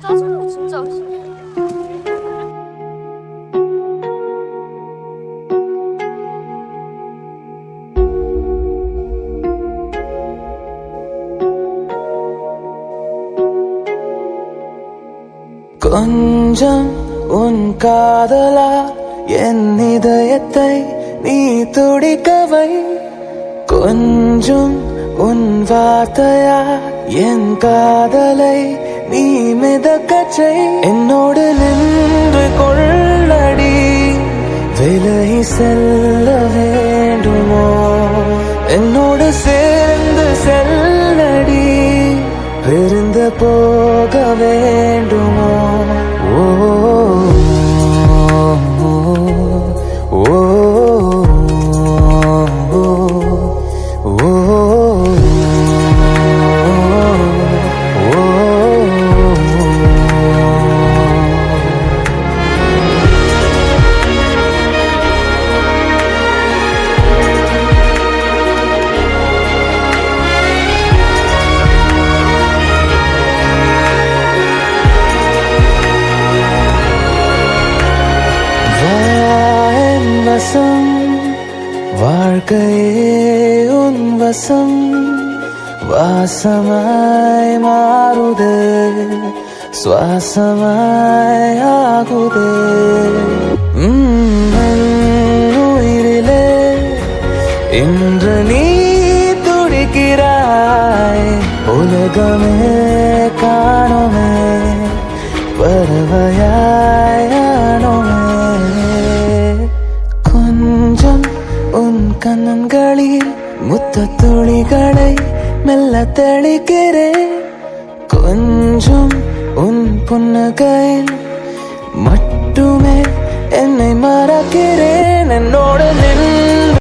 짜증나 진짜. கொஞ்சம் உன் காதலா என் இதயத்தை நீ துடிக்கவை, கொஞ்சம் உன் வார்த்தையா என் காதலை நீ மிதக்கச்சை. என்னோடு நின்று கொள்ளடி, விலகி செல்ல வேண்டுமோ? என்னோடு சேர்ந்து செல்லடி, பிரிந்து போக வேண்டுமோ? ஓ ஓ ஓ வாழ்க்கையே உன் வசம், வாசமாய் மாறுதே, சுவாசமாய் ஆகுதே. உயிரிலே இன்று நீ துடிக்கிறாய், உலகமே காணுமே, பறவையானோமே. கொஞ்சம் உன் கண்ணன்களில் முத்த துளிகளை மெல்ல தெளிக்கிறேன், கொஞ்சம் உன் புன்னகையில் மட்டுமே